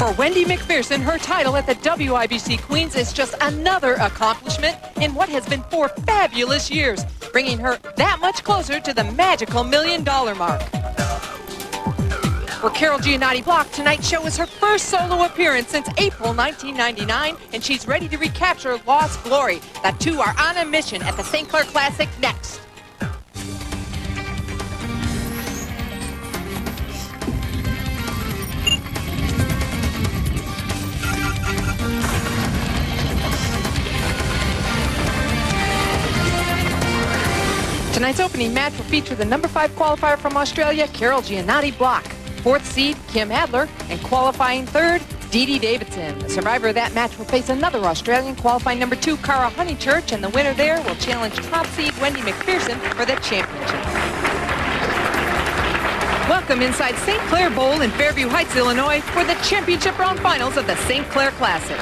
For Wendy Macpherson, her title at the WIBC Queens is just another accomplishment in what has been 4 fabulous years, bringing her that much closer to the magical $1 million mark. For Carol Gianotti-Block, tonight's show is her first solo appearance since April 1999, and she's ready to recapture lost glory. The two are on a mission at the St. Clair Classic next. Tonight's opening match will feature the number 5 qualifier from Australia, Carol Gianotti-Block, 4th seed Kim Adler, and qualifying 3rd, Dede Davidson. The survivor of that match will face another Australian, qualifying number 2, Cara Honeychurch, and the winner there will challenge top seed Wendy Macpherson for the championship. Welcome inside St. Clair Bowl in Fairview Heights, Illinois, for the championship round finals of the St. Clair Classic.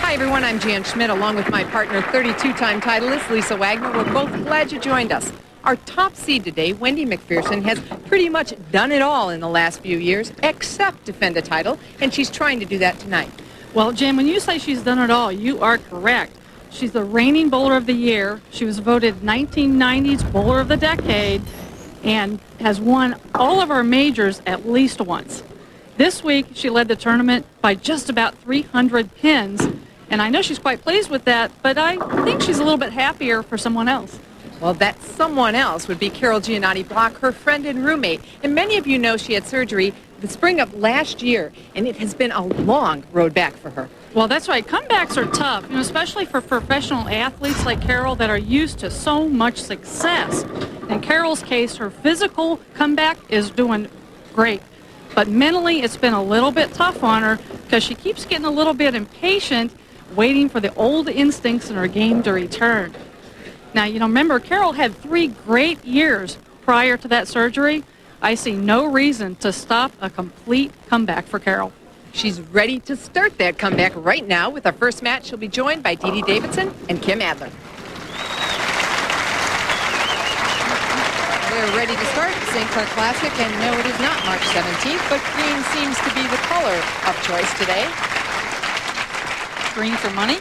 Hi everyone, I'm Jan Schmidt, along with my partner, 32-time titleist Lisa Wagner. We're both glad you joined us. Our top seed today, Wendy Macpherson, has pretty much done it all in the last few years, except defend a title, and she's trying to do that tonight. Well, Jan, when you say she's done it all, you are correct. She's the reigning bowler of the year. She was voted 1990's bowler of the decade and has won all of our majors at least once. This week, she led the tournament by just about 300 pins, and I know she's quite pleased with that, but I think she's a little bit happier for someone else. Well, that someone else would be Carol Gianotti-Block, her friend and roommate. And many of you know she had surgery the spring of last year, and it has been a long road back for her. Well, that's right. Comebacks are tough, especially for professional athletes like Carol that are used to so much success. In Carol's case, her physical comeback is doing great. But mentally, it's been a little bit tough on her because she keeps getting a little bit impatient, waiting for the old instincts in her game to return. Now, remember, Carol had 3 great years prior to that surgery. I see no reason to stop a complete comeback for Carol. She's ready to start that comeback right now. With our first match, she'll be joined by Dede Davidson and Kim Adler. They're ready to start the St. Clair Classic, and no, it is not March 17th, but green seems to be the color of choice today. Green for money?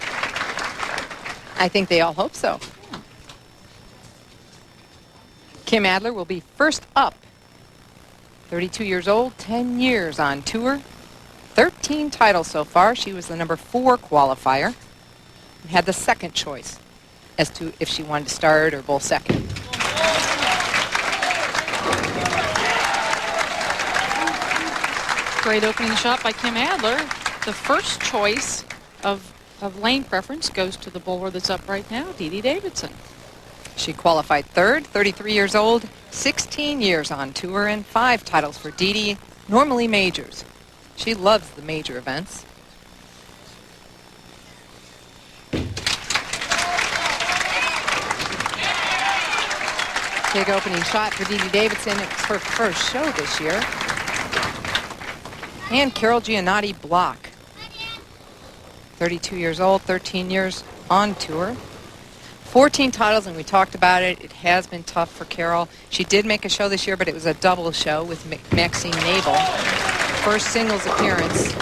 I think they all hope so. Kim Adler will be first up. 32 years old, 10 years on tour, 13 titles so far. She was the number 4 qualifier and had the second choice as to if she wanted to start or bowl second. Great opening shot by Kim Adler. The first choice of lane preference goes to the bowler that's up right now, Dede Davidson. She qualified 3rd, 33 years old, 16 years on tour, and 5 titles for Dede, normally majors. She loves the major events. Big opening shot for Dede Davidson. It's her first show this year. And Carol Gianotti-Block, 32 years old, 13 years on tour. 14 titles, and we talked about it. It has been tough for Carol. She did make a show this year, but it was a double show with Maxine Nabel. First singles appearance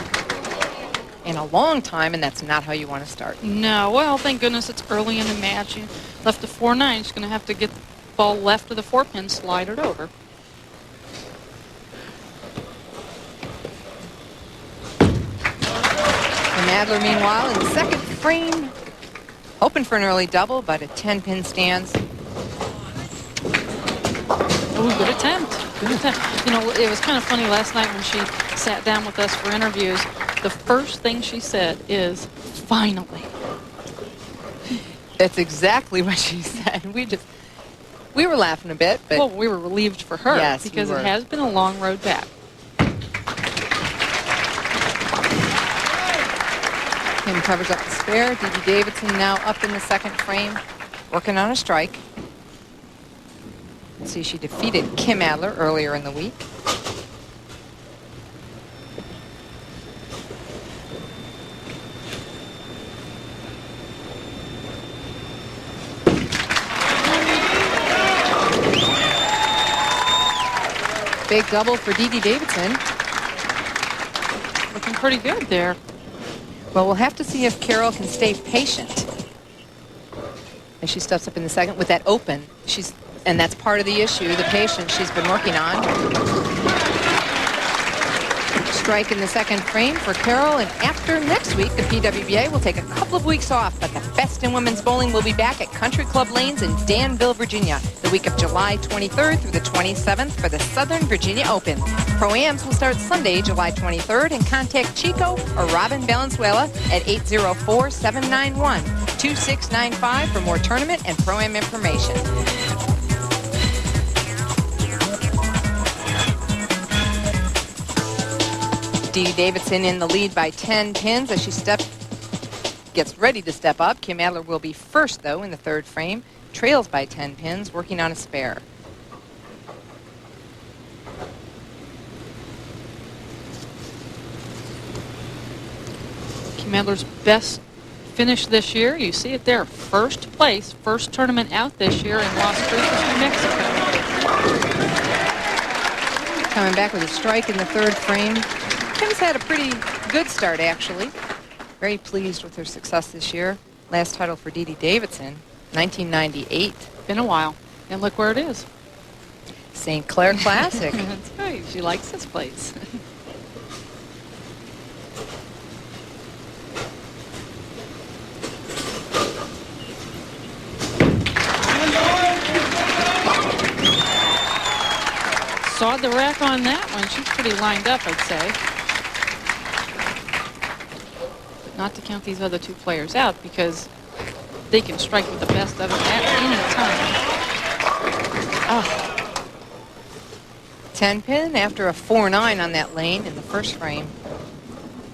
in a long time, and that's not how you want to start. No, well, thank goodness it's early in the match. You left the 4-9. She's going to have to get the ball left of the 4-pin, slide it over. And Adler, meanwhile, in the second frame, hoping for an early double, but a 10-pin stands. Oh, good attempt. Good attempt. It was kind of funny last night when she sat down with us for interviews. The first thing she said is, finally. That's exactly what she said. We were laughing a bit, but... Well, we were relieved for her. Yes, because we were. It has been a long road back. Kim covers up the spare. Dede Davidson now up in the second frame, working on a strike. See, she defeated Kim Adler earlier in the week. Big double for Dede Davidson. Looking pretty good there. Well, we'll have to see if Carol can stay patient as she steps up in the second with that open. And that's part of the issue, the patience she's been working on. Strike in the second frame for Carol, and after next week, the PWBA will take a couple of weeks off, but the best in women's bowling will be back at Country Club Lanes in Danville, Virginia, the week of July 23rd through the 27th for the Southern Virginia Open. Pro-Ams will start Sunday, July 23rd, and contact Chico or Robin Valenzuela at 804-791-2695 for more tournament and Pro-Am information. Dede Davidson in the lead by 10 pins as she gets ready to step up. Kim Adler will be first, though, in the third frame. Trails by 10 pins, working on a spare. Kim Adler's best finish this year. You see it there. First place, first tournament out this year in Las Cruces, New Mexico. Coming back with a strike in the third frame. Kim's had a pretty good start, actually. Very pleased with her success this year. Last title for Dede Davidson, 1998. Been a while. And look where it is. St. Clair Classic. That's right. She likes this place. Sawed the rack on that one. She's pretty lined up, I'd say. But not to count these other two players out, because they can strike with the best of them at any time. 10 pin after a 4-9 on that lane in the first frame.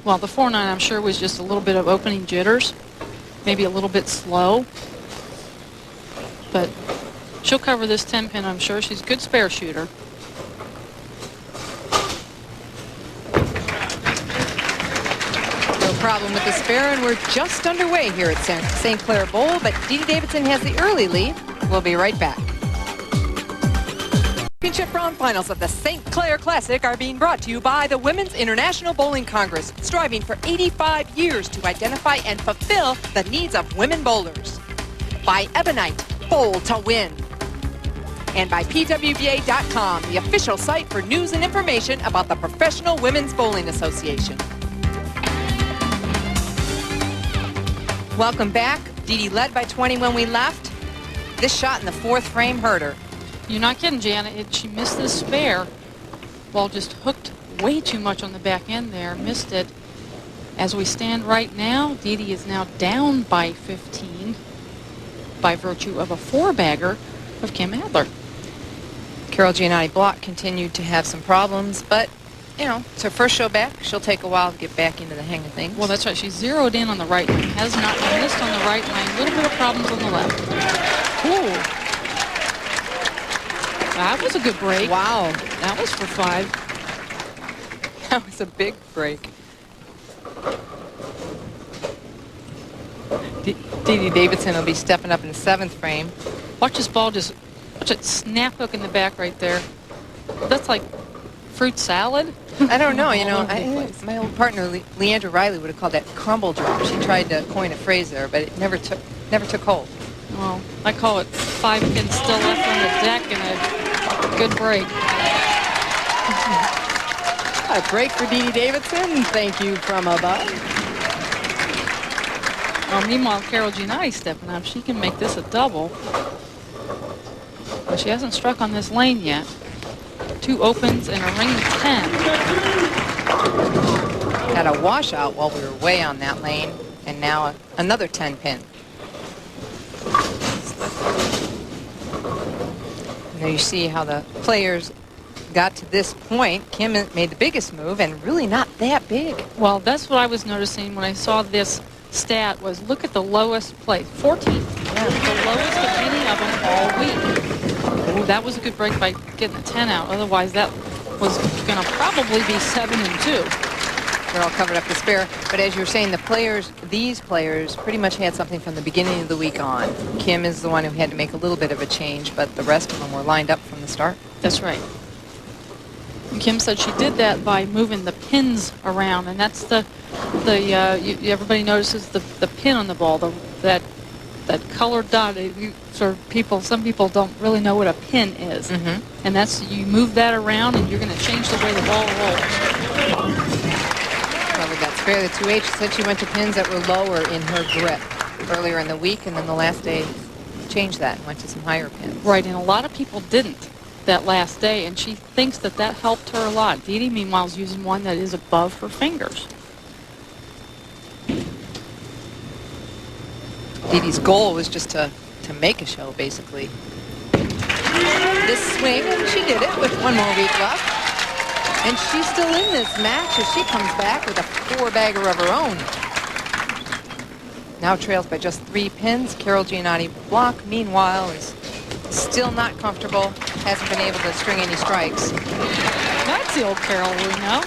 Well, the 4-9, I'm sure, was just a little bit of opening jitters. Maybe a little bit slow. But she'll cover this 10 pin, I'm sure. She's a good spare shooter. Problem with the spare, and we're just underway here at St. Clair Bowl, but Dede Davidson has the early lead. We'll be right back. Championship round finals of the St. Clair Classic are being brought to you by the Women's International Bowling Congress, striving for 85 years to identify and fulfill the needs of women bowlers. By Ebonite, Bowl to Win. And by PWBA.com, the official site for news and information about the Professional Women's Bowling Association. Welcome back. Dede led by 20 when we left. This shot in the fourth frame hurt her. You're not kidding, Janet. She missed this spare. Ball just hooked way too much on the back end there. Missed it. As we stand right now, Dede is now down by 15 by virtue of a four-bagger of Kim Adler. Carol Gianotti-Block continued to have some problems, but you know, it's her first show back. She'll take a while to get back into the hang of things. Well, that's right. She's zeroed in on the right lane. Has not missed on the right lane. A little bit of problems on the left. Ooh. That was a good break. Wow. That was for 5. That was a big break. Dede Davidson will be stepping up in the 7th frame. Watch this ball just, watch it snap hook in the back right there. That's like fruit salad? I don't know, you know, my old partner, Leandra Riley, would have called that crumble drop. She tried to coin a phrase there, but it never took hold. Well, I call it 5 pins still left on the deck and a good break. A break for Dede Davidson. Thank you from above. Well, meanwhile, Carol Gianotti stepping up. She can make this a double. But she hasn't struck on this lane yet. 2 opens and a ring 10. Had a washout while we were way on that lane, and now another 10 pin. And there you see how the players got to this point. Kim made the biggest move, and really not that big. Well, that's what I was noticing when I saw this stat was look at the lowest place, 14th. Yeah. The lowest of any of them all week. Ooh, that was a good break by getting the 10 out. Otherwise, that was going to probably be 7 and 2. They're all covered up the spare. But as you're saying, these players pretty much had something from the beginning of the week on. Kim is the one who had to make a little bit of a change, but the rest of them were lined up from the start. That's right. Kim said she did that by moving the pins around, and that's everybody notices the pin on the ball, that colored dot. Some people don't really know what a pin is, and that's, you move that around, and you're going to change the way the ball rolls. Probably that's fair. The 2H said she went to pins that were lower in her grip earlier in the week, and then the last day changed that and went to some higher pins. Right, and a lot of people didn't that last day, and she thinks that helped her a lot. Dede, meanwhile, is using one that is above her fingers. Dede's goal was just to make a show, basically. This swing, and she did it with one more week left. And she's still in this match as she comes back with a 4-bagger of her own. Now trails by just 3 pins. Carol Gianotti-Block, meanwhile, is still not comfortable. Hasn't been able to string any strikes. That's the old Carol we know.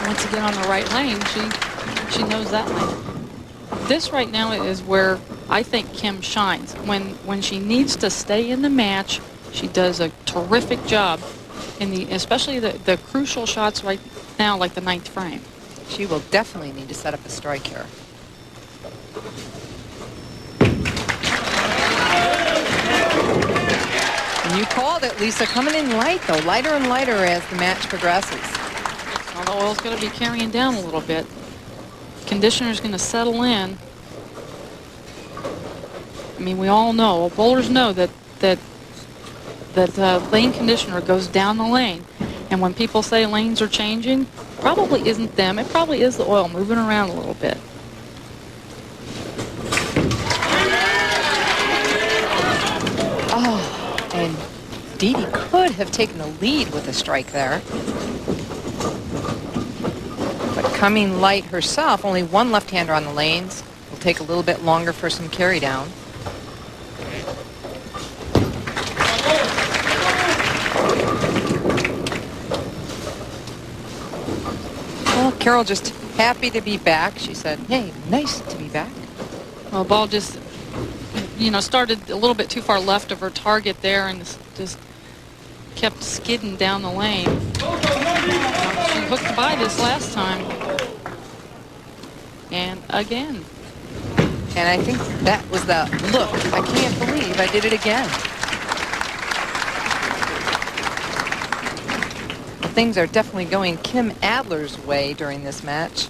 Once again on the right lane, she knows that lane. This right now is where I think Kim shines. When she needs to stay in the match, she does a terrific job in especially the crucial shots right now, like the 9th frame. She will definitely need to set up a strike here. And you called it, Lisa, coming in light, though. Lighter and lighter as the match progresses. Well, the oil's going to be carrying down a little bit. Conditioner's going to settle in. I mean, we all know, bowlers know that lane conditioner goes down the lane. And when people say lanes are changing, probably isn't them. It probably is the oil moving around a little bit. Oh, and Dede could have taken the lead with a strike there. But coming light herself, only one left-hander on the lanes. Will take a little bit longer for some carry down. Well, Carol just happy to be back. She said, hey, nice to be back. Well, ball just, started a little bit too far left of her target there and just kept skidding down the lane. She hooked by this last time. And again. And I think that was the look. I can't believe I did it again. Things are definitely going Kim Adler's way during this match.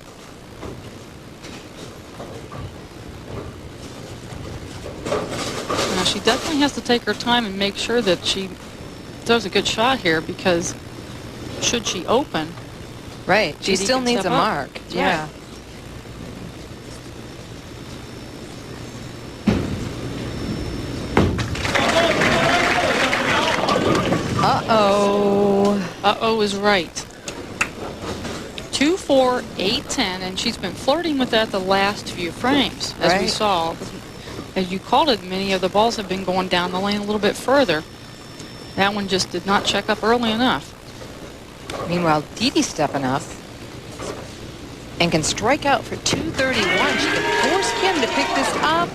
Now she definitely has to take her time and make sure that she does a good shot here, because should she open, right, she still needs a mark. Yeah. Right. Uh-oh is right. 2-4, 8-10, and she's been flirting with that the last few frames, as we saw. As you called it, many of the balls have been going down the lane a little bit further. That one just did not check up early enough. Meanwhile, Dede's stepping up and can strike out for 231. She can force Kim to pick this up.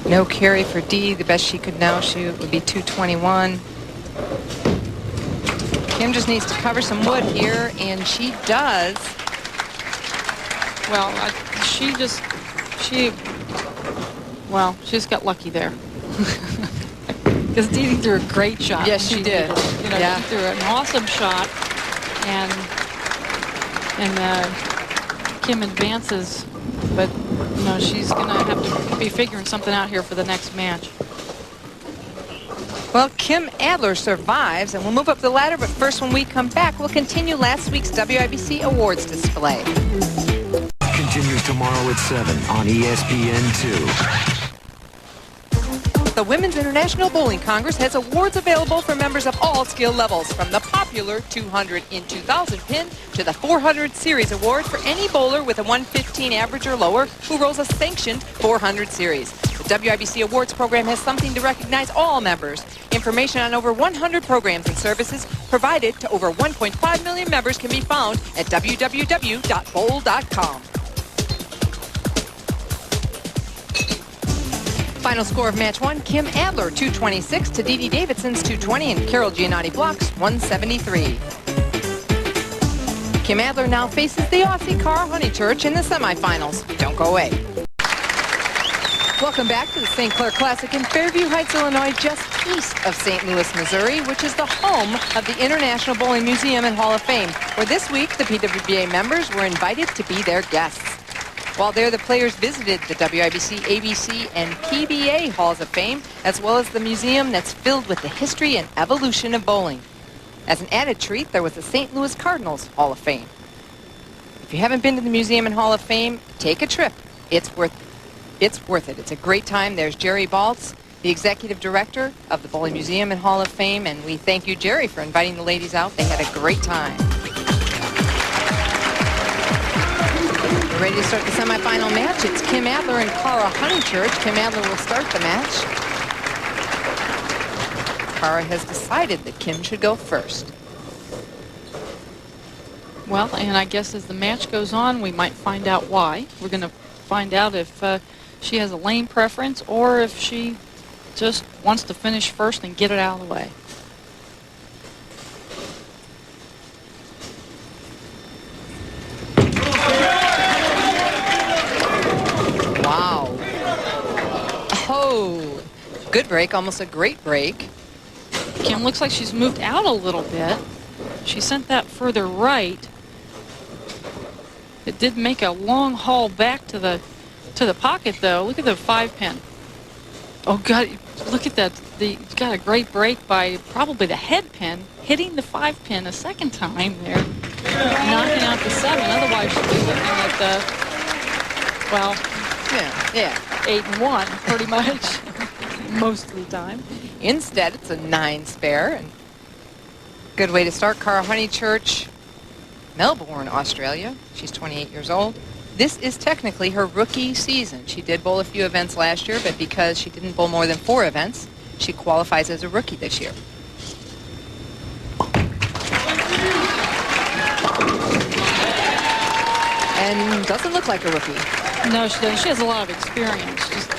No carry for Dede. The best she could now shoot would be 221. Kim just needs to cover some wood here, and she does. Well, she just got lucky there. Because Dede threw a great shot. Yes, she did. She threw an awesome shot, and Kim advances, but she's going to have to be figuring something out here for the next match. Well, Kim Adler survives, and we'll move up the ladder, but first, when we come back, we'll continue last week's WIBC awards display. Continues tomorrow at 7 on ESPN2. The Women's International Bowling Congress has awards available for members of all skill levels, from the popular 200 in 2000 pin to the 400 series award for any bowler with a 115 average or lower who rolls a sanctioned 400 series. The WIBC Awards program has something to recognize all members. Information on over 100 programs and services provided to over 1.5 million members can be found at www.bowl.com. Final score of match one, Kim Adler 226 to Dede Davidson's 220 and Carol Gianotti-Block's 173. Kim Adler now faces the Aussie Cara Honeychurch in the semifinals. Don't go away. Welcome back to the St. Clair Classic in Fairview Heights, Illinois, just east of St. Louis, Missouri, which is the home of the International Bowling Museum and Hall of Fame, where this week the PWBA members were invited to be their guests. While there, the players visited the WIBC, ABC, and PBA Halls of Fame, as well as the museum that's filled with the history and evolution of bowling. As an added treat, there was the St. Louis Cardinals Hall of Fame. If you haven't been to the museum and Hall of Fame, take a trip. It's worth it. It's a great time. There's Jerry Baltz, the executive director of the Bowling Museum and Hall of Fame, and we thank you, Jerry, for inviting the ladies out. They had a great time. We're ready to start the semifinal match. It's Kim Adler and Cara Honeychurch. Kim Adler will start the match. Cara has decided that Kim should go first. Well, and I guess as the match goes on, we might find out why. We're going to find out if she has a lane preference or if she just wants to finish first and get it out of the way. Wow. Oh, good break, almost a great break. Kim looks like she's moved out a little bit. She sent that further right. It did make a long haul back to the pocket, though. Look at the 5-pin. Oh, God, look at that. Got a great break by probably the head pin, hitting the 5-pin a second time there, knocking out the 7. Otherwise, she'd be looking at the, well, yeah, 8-1, pretty much, most of the time. Instead, it's a 9 spare. And good way to start. Cara Honeychurch, Melbourne, Australia. She's 28 years old. This is technically her rookie season. She did bowl a few events last year, but because she didn't bowl more than 4 events, she qualifies as a rookie this year. And doesn't look like a rookie. No, she doesn't. She has a lot of experience, just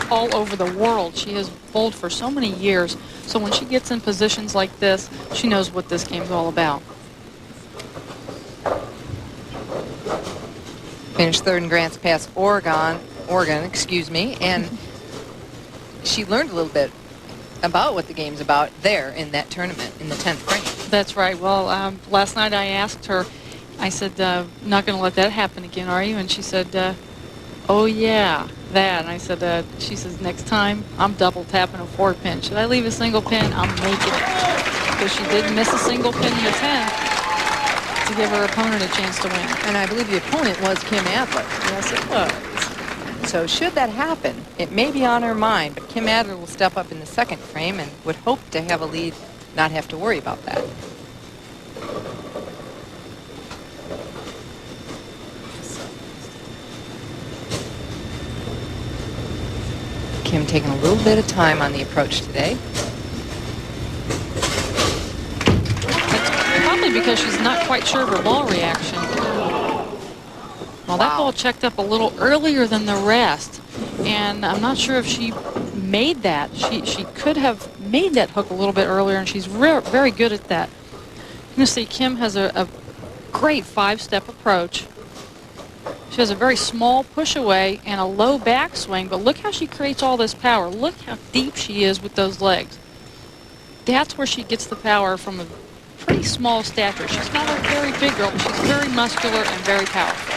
all over the world. She has bowled for so many years, so when she gets in positions like this, she knows what this game's all about. Finished third in Grants Pass, Oregon, and she learned a little bit about what the game's about there in that tournament in the 10th frame. That's right. Well, last night I asked her, I said, not going to let that happen again, are you? And she said, oh, yeah, that. And I said, she says, next time I'm double tapping a 4-pin. Should I leave a single pin? I'm making it. Because she did miss a single pin in the 10th. To give her opponent a chance to win. And I believe the opponent was Kim Adler. Yes, it was. So should that happen, it may be on her mind, but Kim Adler will step up in the 2nd frame and would hope to have a lead, not have to worry about that. Kim taking a little bit of time on the approach today. Because she's not quite sure of her ball reaction. Well, that ball checked up a little earlier than the rest, and I'm not sure if she made that. She could have made that hook a little bit earlier, and she's very good at that. You can see Kim has a great 5-step approach. She has a very small push away and a low backswing, but look how she creates all this power. Look how deep she is with those legs. That's where she gets the power from a pretty small stature. She's not a very big girl, but she's very muscular and very powerful.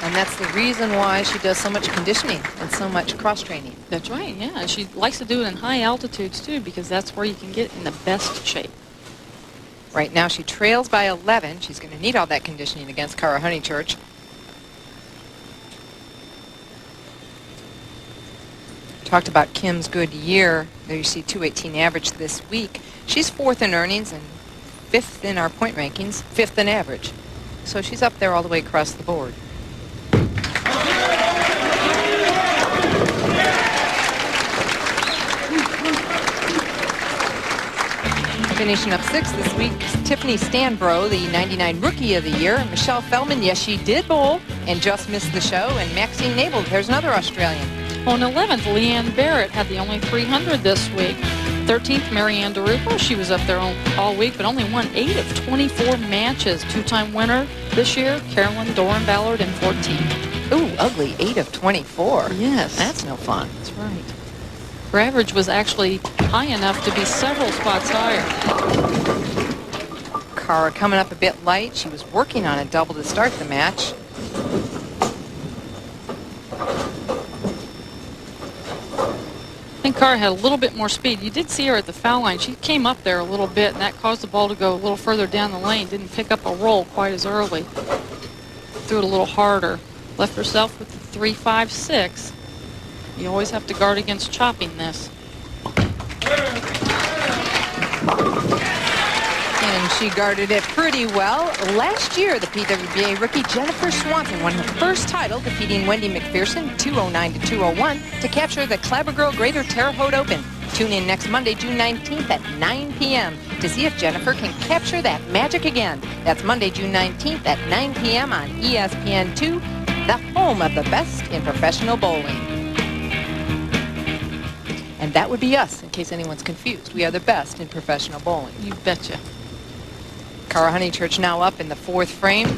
And that's the reason why she does so much conditioning and so much cross-training. That's right, yeah. She likes to do it in high altitudes, too, because that's where you can get in the best shape. Right now she trails by 11. She's going to need all that conditioning against Cara Honeychurch. Talked about Kim's good year. There you see 218 average this week. She's 4th in earnings and 5th in our point rankings, 5th in average. So she's up there all the way across the board. Finishing up 6th this week, Tiffany Stanbro, the 99 Rookie of the Year. Michelle Feldman, yes, she did bowl and just missed the show. And Maxine Nabel, there's another Australian. On 11th, Leanne Barrett had the only 300 this week. 13th, Marianne DeRupo. She was up there all week, but only won 8 of 24 matches. Two-time winner this year, Carolyn Doran Ballard in 14. Ooh, ugly, 8 of 24. Yes. That's no fun. That's right. Her average was actually high enough to be several spots higher. Cara coming up a bit light. She was working on a double to start the match. I think Cara had a little bit more speed. You did see her at the foul line. She came up there a little bit, and that caused the ball to go a little further down the lane. Didn't pick up a roll quite as early. Threw it a little harder. Left herself with the 3-5-6. You always have to guard against chopping this. And she guarded it pretty well. Last year, the PWBA rookie Jennifer Swanson won her first title, defeating Wendy Macpherson 209-201 to capture the Clabber Girl Greater Terre Haute Open. Tune in next Monday, June 19th at 9 p.m. to see if Jennifer can capture that magic again. That's Monday, June 19th at 9 p.m. on ESPN2, the home of the best in professional bowling. And that would be us, in case anyone's confused. We are the best in professional bowling. You betcha. Cara Honeychurch now up in the 4th frame.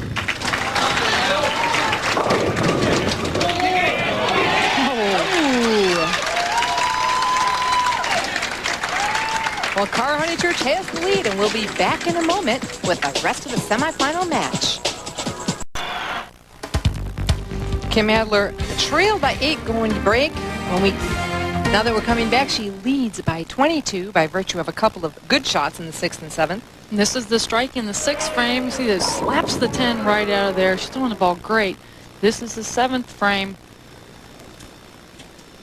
Well, Cara Honeychurch has the lead, and we'll be back in a moment with the rest of the semifinal match. Kim Adler trailed by 8 going to break. Now that we're coming back, she leads by 22 by virtue of a couple of good shots in the 6th and 7th. And this is the strike in the 6th frame. You see that slaps the 10 right out of there. She's throwing the ball great. This is the 7th frame.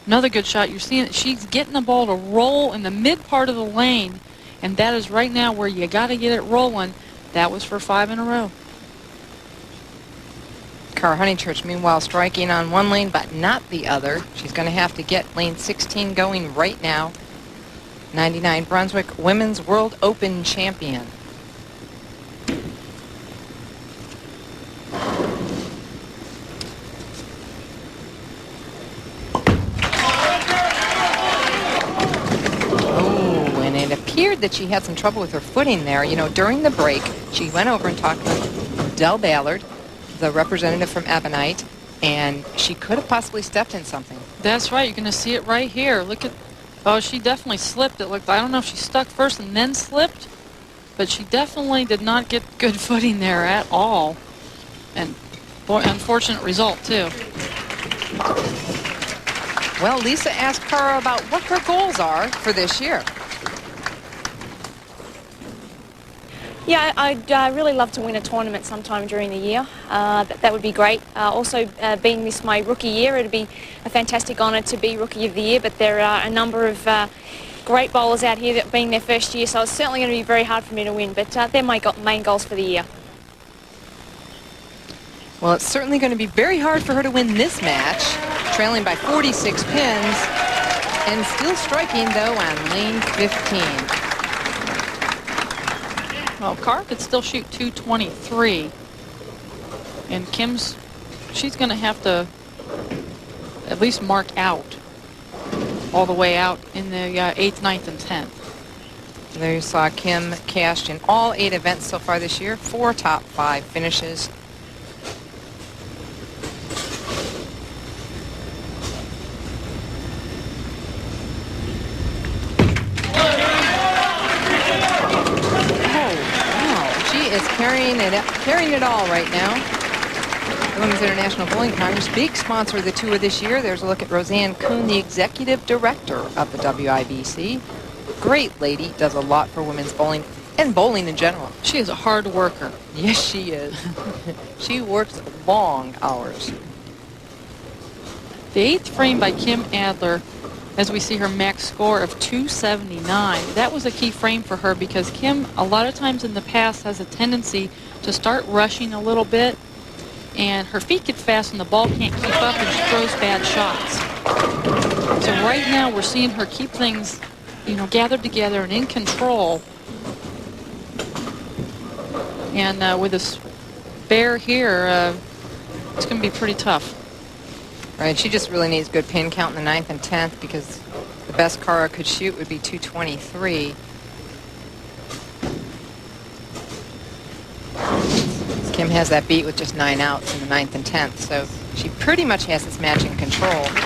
Another good shot. You're seeing that she's getting the ball to roll in the mid part of the lane, and that is right now where you got to get it rolling. That was for 5 in a row. Cara Honeychurch, meanwhile, striking on one lane but not the other. She's going to have to get lane 16 going right now. 99 Brunswick Women's World Open champion. Oh, and it appeared that she had some trouble with her footing there. You know, during the break, she went over and talked to Del Ballard, the representative from Ebonite, and she could have possibly stepped in something. That's right. You're going to see it right here. Look at, oh, she definitely slipped. It looked, I don't know if she stuck first and then slipped, but she definitely did not get good footing there at all. And boy, unfortunate result too. Well, Lisa asked Cara about what her goals are for this year. Yeah, I'd really love to win a tournament sometime during the year. That would be great. Also, being this my rookie year, it would be a fantastic honour to be Rookie of the Year, but there are a number of great bowlers out here that being their first year, so it's certainly going to be very hard for me to win, but they're my main goals for the year. Well, it's certainly going to be very hard for her to win this match, trailing by 46 pins, and still striking, though, on lane 15. Well, Cara could still shoot 223. And Kim's, she's going to have to at least mark out all the way out in the 8th, 9th, and 10th. There you saw Kim cashed in all 8 events so far this year, 4 top 5 finishes. Carrying it all right now. The Women's International Bowling Congress, big sponsor of the tour this year. There's a look at Roseanne Kuhn, the executive director of the WIBC. Great lady, does a lot for women's bowling and bowling in general. She is a hard worker. Yes, she is. She works long hours. The 8th frame by Kim Adler, as we see her max score of 279. That was a key frame for her because Kim, a lot of times in the past, has a tendency to start rushing a little bit, and her feet get fast and the ball can't keep up and she throws bad shots. So right now we're seeing her keep things, you know, gathered together and in control. And with this bear here, it's going to be pretty tough. Right, she just really needs good pin count in the 9th and 10th because the best Cara could shoot would be 223. Kim has that beat with just 9 outs in the 9th and 10th, so she pretty much has this match in control. Like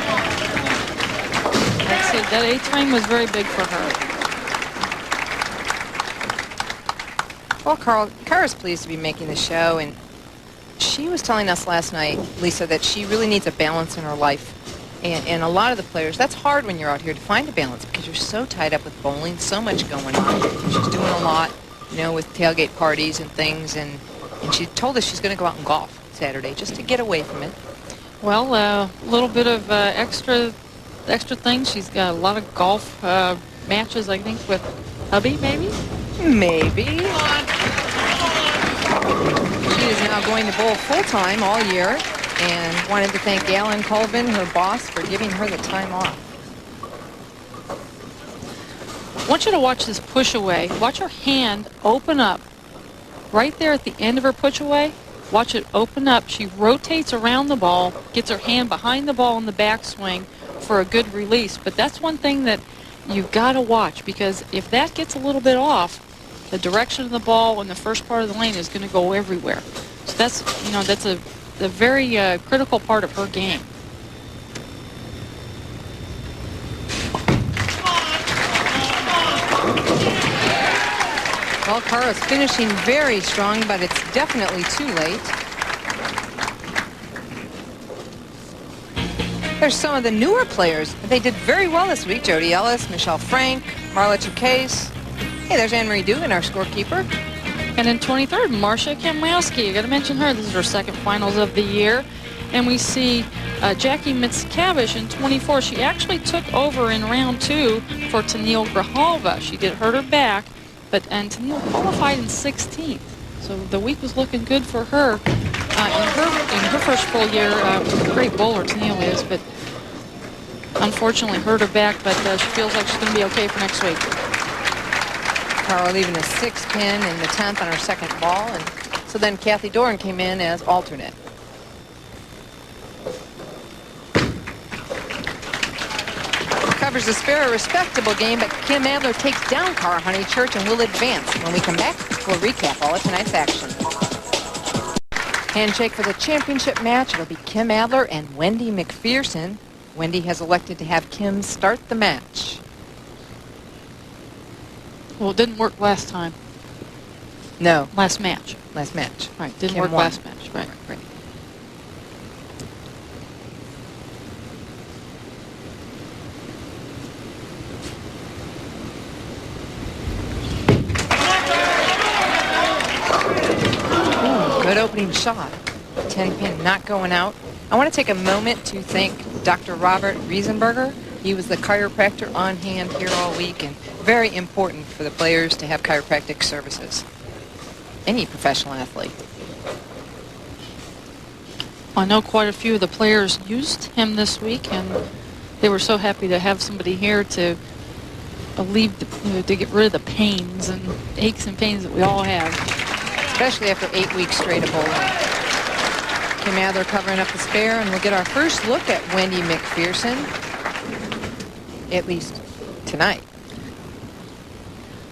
I said, that 8th frame was very big for her. Well, Cara's pleased to be making the show, and she was telling us last night, Lisa, that she really needs a balance in her life. And a lot of the players, that's hard when you're out here to find a balance because you're so tied up with bowling, so much going on. She's doing a lot, you know, with tailgate parties and things, and she told us she's going to go out and golf Saturday just to get away from it. Well, a little bit of extra things. She's got a lot of golf matches, I think, with hubby, maybe? Maybe. She is now going to bowl full-time all year and wanted to thank Alan Colvin, her boss, for giving her the time off. I want you to watch this push away. Watch her hand open up right there at the end of her push away. Watch it open up. She rotates around the ball, gets her hand behind the ball in the backswing for a good release. But that's one thing that you've got to watch, because if that gets a little bit off, the direction of the ball in the first part of the lane is going to go everywhere. So that's, you know, that's a very critical part of her game. Well, Cara's finishing very strong, but it's definitely too late. There's some of the newer players. They did very well this week. Jody Ellis, Michelle Frank, Marla Chukase. Hey, there's Anne-Marie Dugan, our scorekeeper. And in 23rd, Marcia Kamlowski. I got to mention her. This is her second finals of the year. And we see Jackie Mitscavish in 24. She actually took over in round 2 for Tennille Grijalva. She did hurt her back, and Tennille qualified in 16th. So the week was looking good for her. In her first full year, great bowler Tennille is, but unfortunately hurt her back, but she feels like she's going to be okay for next week. Cara leaving a 6 pin in the 10th on her second ball, and so then Kathy Doran came in as alternate. Covers the spare, a respectable game, but Kim Adler takes down Cara Honeychurch and will advance. When we come back, we'll recap all of tonight's action. Handshake for the championship match. It'll be Kim Adler and Wendy Macpherson. Wendy has elected to have Kim start the match. Well, it didn't work last time. No. Last match. Last match. Right, didn't Kim work won. last match. Right. Good opening shot. 10 pin not going out. I want to take a moment to thank Dr. Robert Riesenberger. He was the chiropractor on hand here all week, and very important for the players to have chiropractic services. Any professional athlete. I know quite a few of the players used him this week, and they were so happy to have somebody here to alleviate, to get rid of the pains and aches and pains that we all have. Especially after 8 weeks straight of bowling. Kim Adler covering up the spare, and we'll get our first look at Wendy Macpherson, at least tonight.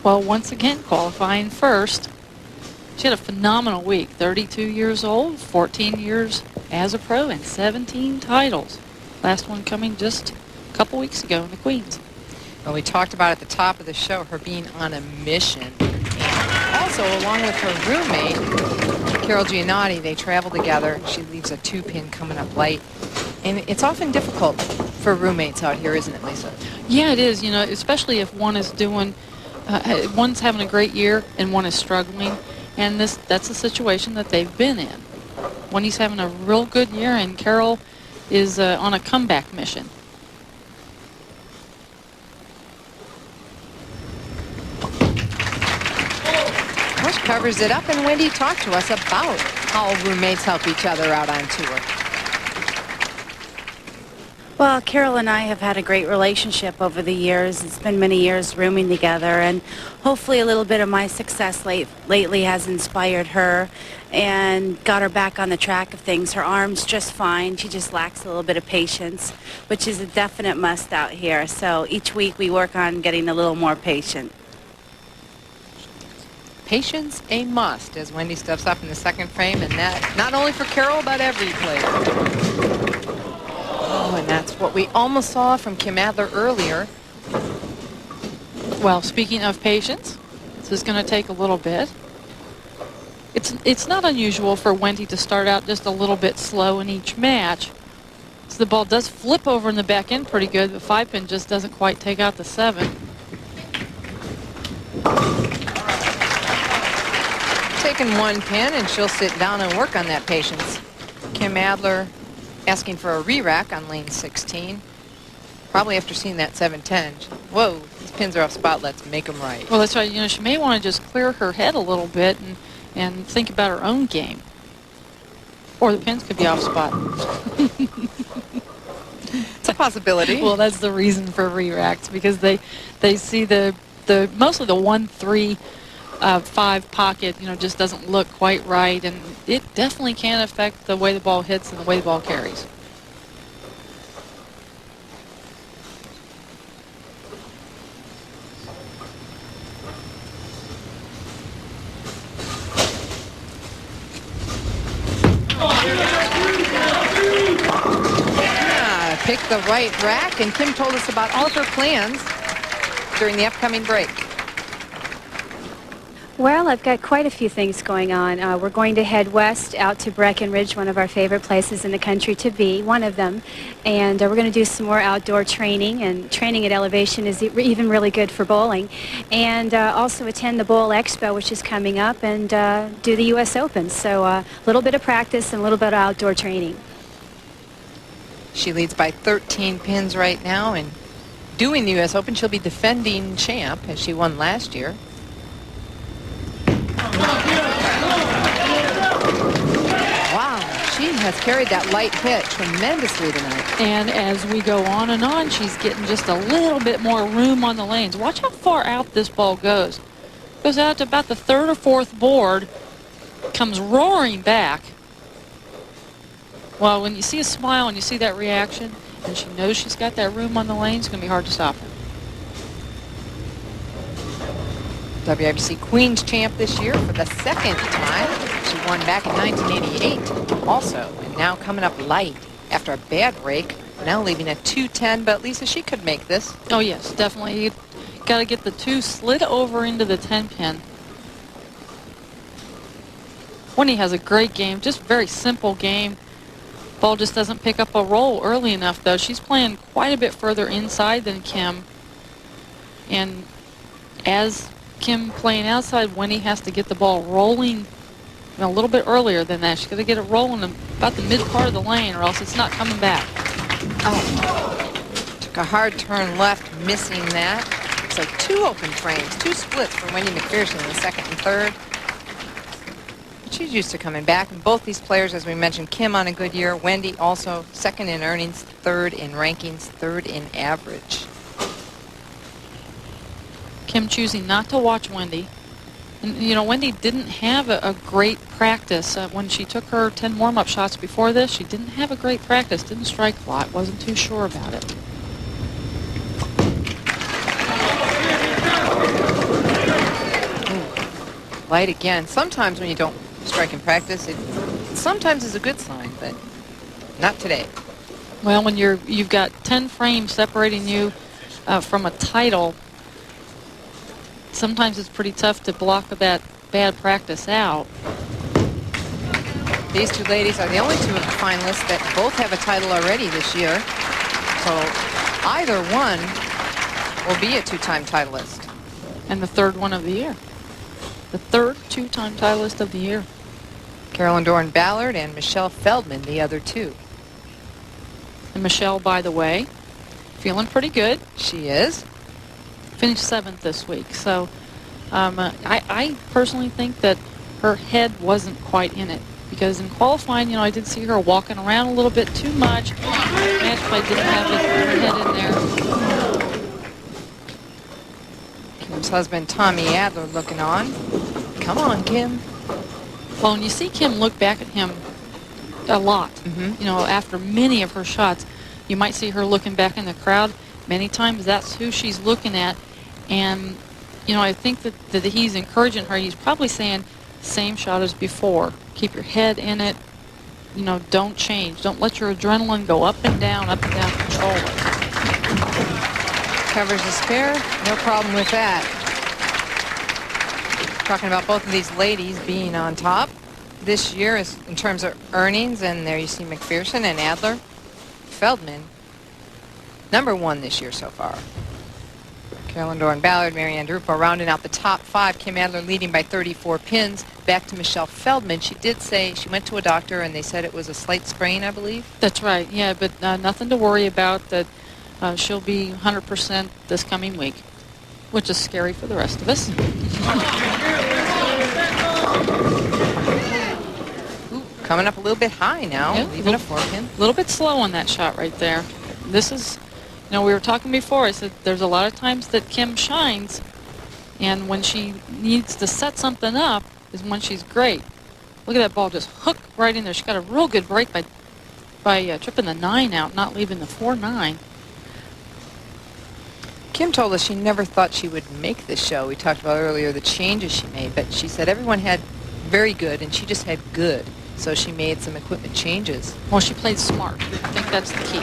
Well, once again, qualifying first. She had a phenomenal week. 32 years old, 14 years as a pro, and 17 titles. Last one coming just a couple weeks ago in the Queens. Well, we talked about at the top of the show her being on a mission. Also, along with her roommate, Carol Gianotti, they travel together. She leaves a 2-pin coming up late. And it's often difficult for roommates out here, isn't it, Lisa? Yeah, it is, you know, especially if one is doing, one's having a great year and one is struggling. And that's a situation that they've been in. Wendy's having a real good year, and Carol is on a comeback mission. Bush covers it up, and Wendy talked to us about how roommates help each other out on tour. Well, Carol and I have had a great relationship over the years. It's been many years rooming together, and hopefully a little bit of my success lately has inspired her and got her back on the track of things. Her arm's just fine. She just lacks a little bit of patience, which is a definite must out here. So each week we work on getting a little more patient. Patience a must as Wendy steps up in the second frame, and that not only for Carol but every player. Oh, and that's what we almost saw from Kim Adler earlier. Well, speaking of patience, this is going to take a little bit. It's not unusual for Wendy to start out just a little bit slow in each match. So the ball does flip over in the back end pretty good, but 5-pin just doesn't quite take out the 7. Taking 1 pin, and she'll sit down and work on that patience. Kim Adler asking for a re-rack on lane 16. Probably after seeing that 7-10. Whoa, these pins are off spot. Let's make them right. Well, that's right. You know, she may want to just clear her head a little bit and think about her own game. Or the pins could be off spot. It's a possibility. Well, that's the reason for re-racks, because they see the mostly the 1-3 5 pocket, you know, just doesn't look quite right, and it definitely can affect the way the ball hits and the way the ball carries. Yeah, pick the right rack, and Kim told us about all of her plans during the upcoming break. Well, I've got quite a few things going on. We're going to head west out to Breckenridge, one of our favorite places in the country to be, one of them. And we're going to do some more outdoor training, and training at elevation is even really good for bowling. And also attend the Bowl Expo, which is coming up, and do the U.S. Open. So a little bit of practice and a little bit of outdoor training. She leads by 13 pins right now, and doing the U.S. Open, she'll be defending champ as she won last year. Wow, she has carried that light hit tremendously tonight. And as we go on and on, she's getting just a little bit more room on the lanes. Watch how far out this ball goes. Goes out to about the 3rd or 4th board, comes roaring back. Well, when you see a smile and you see that reaction, and she knows she's got that room on the lane, it's going to be hard to stop her. WIBC Queens champ this year for the 2nd time. She won back in 1988 also, and now coming up light after a bad break. Now leaving at 210, but Lisa, she could make this. Oh yes, definitely. You got to get the 2 slid over into the 10 pin. Wendy has a great game, just very simple game. Ball just doesn't pick up a roll early enough though. She's playing quite a bit further inside than Kim, and as Kim playing outside, Wendy has to get the ball rolling a little bit earlier than that. She's got to get it rolling about the mid part of the lane, or else it's not coming back. Oh, took a hard turn left, missing that. So 2 open frames, 2 splits for Wendy Macpherson in the 2nd and 3rd. But she's used to coming back, and both these players, as we mentioned, Kim on a good year, Wendy also 2nd in earnings, 3rd in rankings, 3rd in average. Kim choosing not to watch Wendy. And, you know, Wendy didn't have a great practice. When she took her 10 warm-up shots before this, she didn't have a great practice, didn't strike a lot, wasn't too sure about it. Light again. Sometimes when you don't strike in practice, it sometimes is a good sign, but not today. Well, when you've got 10 frames separating you from a title, sometimes it's pretty tough to block that bad practice out. These 2 ladies are the only 2 of the finalists that both have a title already this year. So either one will be a 2-time titleist. And the 3rd one of the year. The 3rd 2-time titleist of the year. Carolyn Doran-Ballard and Michelle Feldman, the other 2. And Michelle, by the way, feeling pretty good. She is. Finished 7th this week. So I personally think that her head wasn't quite in it because in qualifying, I did see her walking around a little bit too much. Match play didn't have her head in there. Kim's husband, Tommy Adler, looking on. Come on, Kim. Well, and you see Kim look back at him a lot. After many of her shots, you might see her looking back in the crowd. Many times that's who she's looking at. And, I think that he's encouraging her. He's probably saying, same shot as before. Keep your head in it. Don't change. Don't let your adrenaline go up and down, control it. Covers the spare. No problem with that. Talking about both of these ladies being on top this year is in terms of earnings, and there you see Macpherson and Adler. Feldman, #1 this year so far. Carolyn Doran Ballard, Marianne Drupa rounding out the top 5. Kim Adler leading by 34 pins. Back to Michelle Feldman. She did say she went to a doctor and they said it was a slight sprain, I believe. That's right, yeah, but nothing to worry about. That she'll be 100% this coming week, which is scary for the rest of us. Ooh, coming up a little bit high now, leaving a 4-pin. A little bit slow on that shot right there. This is, we were talking before, I said there's a lot of times that Kim shines, and when she needs to set something up is when she's great. Look at that ball just hook right in there. She got a real good break by tripping the 9 out, not leaving the 4-9. Kim told us she never thought she would make this show. We talked about earlier the changes she made, but she said everyone had very good and she just had good. So she made some equipment changes. Well, she played smart. I think that's the key.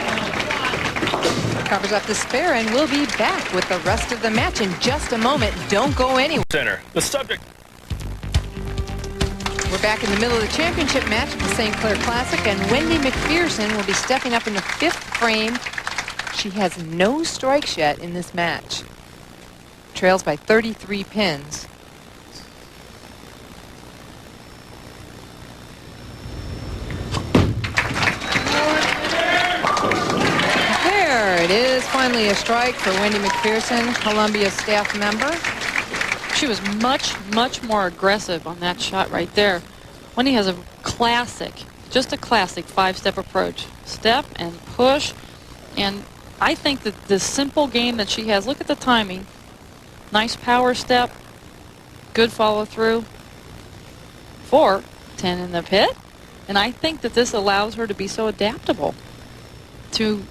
Covers up the spare, and we'll be back with the rest of the match in just a moment. Don't go anywhere. Center. The subject. We're back in the middle of the championship match of the St. Clair Classic, and Wendy Macpherson will be stepping up in the 5th frame. She has no strikes yet in this match. Trails by 33 pins. There it is, finally a strike for Wendy Macpherson, Columbia staff member. She was much, much more aggressive on that shot right there. Wendy has a classic, just a classic 5-step approach. Step and push, and I think that the simple game that she has, look at the timing. Nice power step, good follow through. 4, 10 in the pit. And I think that this allows her to be so adaptable to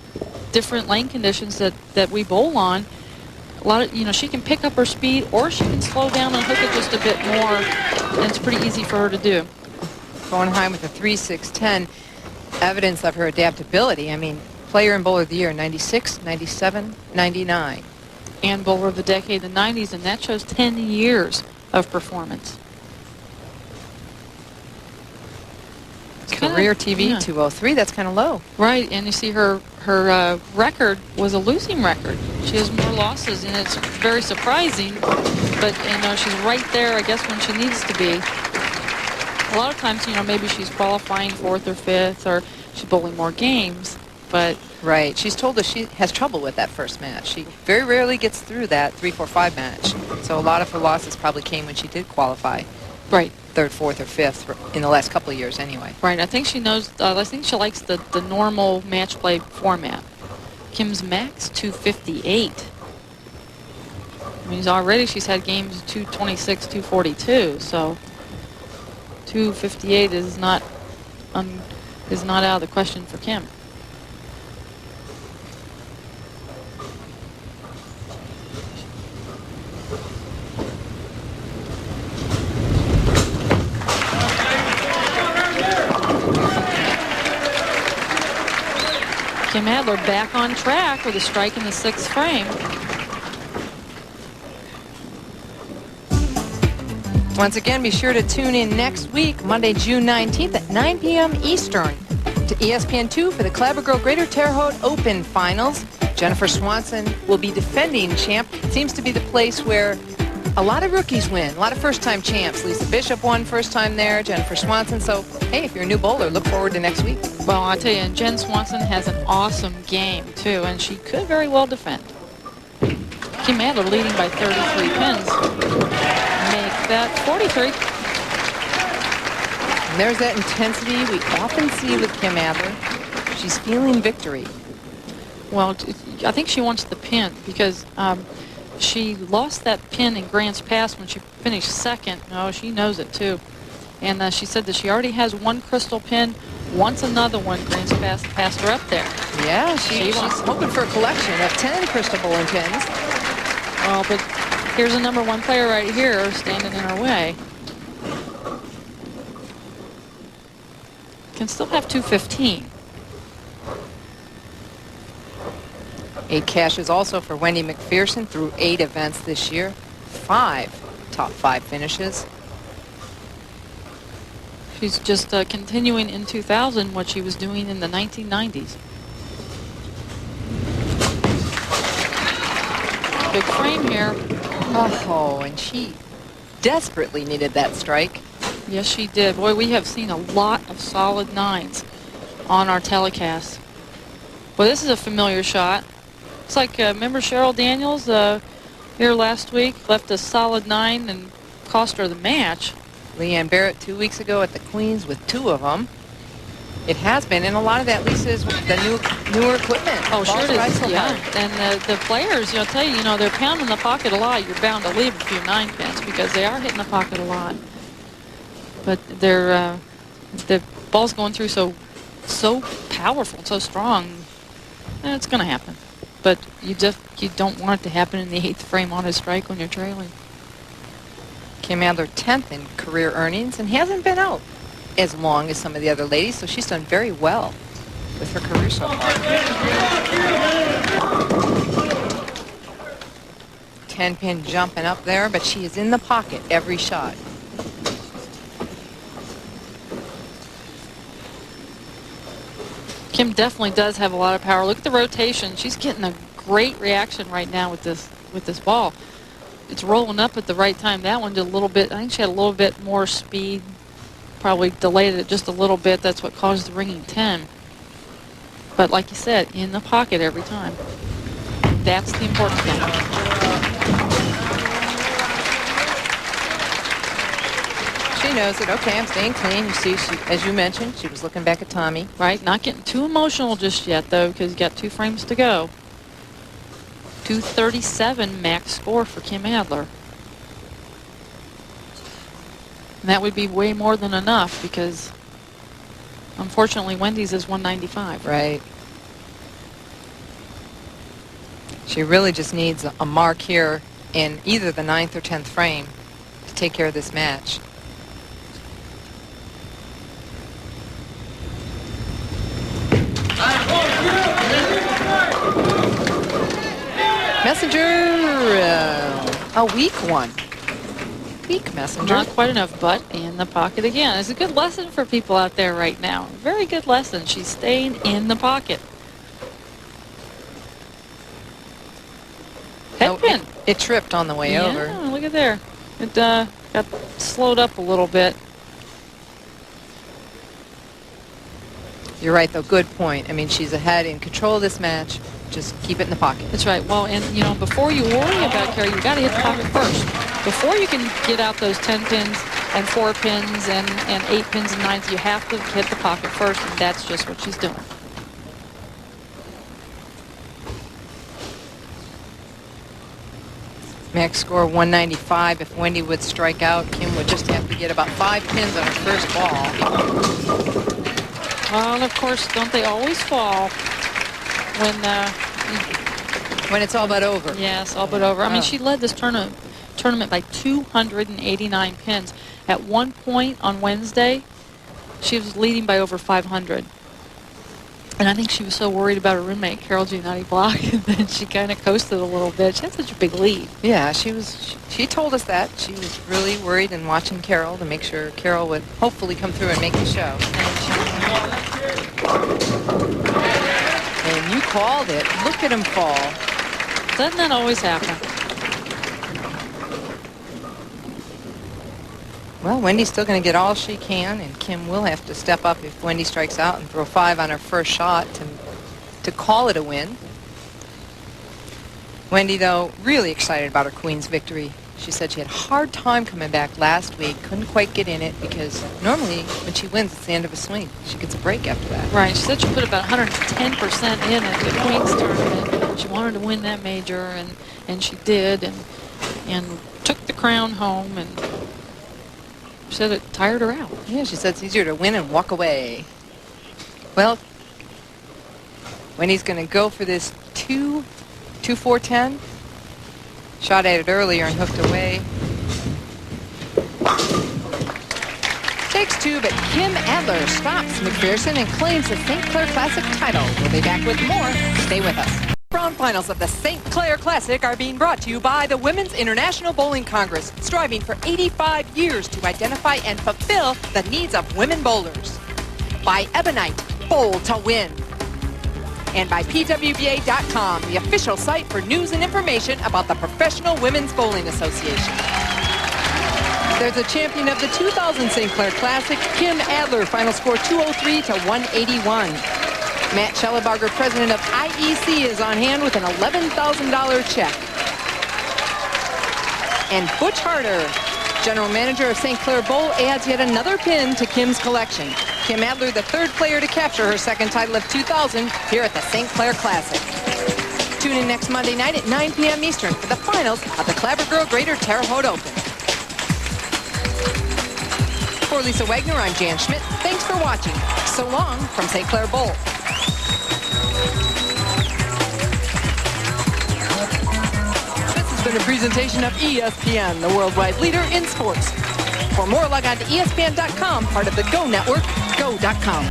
different lane conditions that we bowl on. A lot of, she can pick up her speed, or she can slow down and hook it just a bit more, and it's pretty easy for her to do. Going high with a 3.610, evidence of her adaptability. I mean, player and bowler of the year, 96, 97, 99. And bowler of the decade, the 90s, and that shows 10 years of performance. Career TV, 203, that's kind of low. Right, and you see her record was a losing record. She has more losses, and it's very surprising, but she's right there, I guess, when she needs to be. A lot of times, maybe she's qualifying 4th or 5th, or she's bowling more games, but... Right, she's told us she has trouble with that first match. She very rarely gets through that 3-4-5 match, so a lot of her losses probably came when she did qualify. Right. 3rd, 4th, or 5th in the last couple of years anyway. Right, I think she knows, I think she likes the normal match play format. Kim's max 258. I mean, already she's had games 226, 242, so 258 is not out of the question for Kim. Kim Adler back on track with a strike in the 6th frame. Once again, be sure to tune in next week, Monday, June 19th at 9 p.m. Eastern to ESPN2 for the Clair Bowl Greater Terre Haute Open Finals. Jennifer Swanson will be defending champ. It seems to be the place where a lot of rookies win, a lot of first-time champs. Lisa Bishop won first time there, Jennifer Swanson. So, hey, if you're a new bowler, look forward to next week. Well, I'll tell you, and Jen Swanson has an awesome game, too, and she could very well defend. Kim Adler leading by 33 pins. Make that 43. And there's that intensity we often see with Kim Adler. She's feeling victory. Well, I think she wants the pin because she lost that pin in Grants Pass when she finished second. No, she knows it too. And she said that she already has one crystal pin, wants another one. Grants Pass passed her up there. Yeah, she's hoping for a collection of 10 crystal bowling pins. Well, but here's a #1 player right here standing in her way. Can still have 215. 8 cashes also for Wendy Macpherson through 8 events this year. 5 top 5 finishes. She's just continuing in 2000 what she was doing in the 1990s. Big frame here. Oh, and she desperately needed that strike. Yes, she did. Boy, we have seen a lot of solid 9s on our telecast. Well, this is a familiar shot. It's like, remember Cheryl Daniels here last week? Left a solid 9 and cost her the match. Leanne Barrett 2 weeks ago at the Queens with 2 of them. It has been, and a lot of that, Lisa, is with the newer equipment. Oh, sure it is. So yeah, hard. and the players, I'll tell you, they're pounding the pocket a lot. You're bound to leave a few 9 pins because they are hitting the pocket a lot. But they're the ball's going through so powerful, so strong. It's going to happen. But you don't want it to happen in the 8th frame on a strike when you're trailing. Kim Adler 10th in career earnings and hasn't been out as long as some of the other ladies, so she's done very well with her career so far. 10-pin jumping up there, but she is in the pocket every shot. Kim definitely does have a lot of power. Look at the rotation. She's getting a great reaction right now with this ball. It's rolling up at the right time. That one did a little bit. I think she had a little bit more speed. Probably delayed it just a little bit. That's what caused the ringing 10. But like you said, in the pocket every time. That's the important thing. She knows it. Okay, I'm staying clean. You see, as you mentioned, she was looking back at Tommy. Right, not getting too emotional just yet, though, because you got 2 frames to go. 237 max score for Kim Adler. And that would be way more than enough because, unfortunately, Wendy's is 195. Right. She really just needs a mark here in either the 9th or 10th frame to take care of this match. Messenger, a weak one. Weak Messenger. Not quite enough, but in the pocket again. It's a good lesson for people out there right now. Very good lesson. She's staying in the pocket. Head pin. It tripped on the way over. Yeah, look at there. It got slowed up a little bit. You're right, though. Good point. I mean, she's ahead in control of this match. Just keep it in the pocket. That's right. Well, and, before you worry about Cara, you got to hit the pocket first. Before you can get out those 10 pins and 4 pins and 8 pins and 9s, you have to hit the pocket first, and that's just what she's doing. Max score 195. If Wendy would strike out, Kim would just have to get about 5 pins on her first ball. Well, of course, don't they always fall when it's all but over? Yes, all but over. I mean, she led this tournament by 289 pins. At one point on Wednesday, she was leading by over 500. And I think she was so worried about her roommate, Carol Gianotti-Block, that she kind of coasted a little bit. She had such a big lead. Yeah, she told us that. She was really worried and watching Carol to make sure Carol would hopefully come through and make the show. And you called it. Look at him fall. Doesn't that always happen? Well, Wendy's still going to get all she can, and Kim will have to step up if Wendy strikes out and throw 5 on her first shot to call it a win. Wendy, though, really excited about her Queen's victory. She said she had a hard time coming back last week. Couldn't quite get in it because normally when she wins, it's the end of a swing. She gets a break after that. Right. She said she put about 110% in at the Queen's tournament. She wanted to win that major, and she did, and took the crown home, and said it tired her out. Yeah, she said it's easier to win and walk away. Well, Wendy's going to go for this 2-4-10. Shot at it earlier and hooked away. Takes two, but Kim Adler stops Macpherson and claims the St. Clair Classic title. We'll be back with more. Stay with us. Round finals of the St. Clair Classic are being brought to you by the Women's International Bowling Congress, striving for 85 years to identify and fulfill the needs of women bowlers. By Ebonite, Bowl to Win. And by PWBA.com, the official site for news and information about the Professional Women's Bowling Association. There's a champion of the 2000 St. Clair Classic, Kim Adler, final score 203 to 181. Matt Schellebarger, president of IEC, is on hand with an $11,000 check. And Butch Harder, general manager of St. Clair Bowl, adds yet another pin to Kim's collection. Kim Adler, the third player to capture her second title of 2000 here at the St. Clair Classic. Tune in next Monday night at 9 p.m. Eastern for the finals of the Clabber Girl Greater Terre Haute Open. For Lisa Wagner, I'm Jan Schmidt. Thanks for watching. So long from St. Clair Bowl. This has been a presentation of ESPN, the worldwide leader in sports. For more, log on to ESPN.com, part of the Go Network, go.com.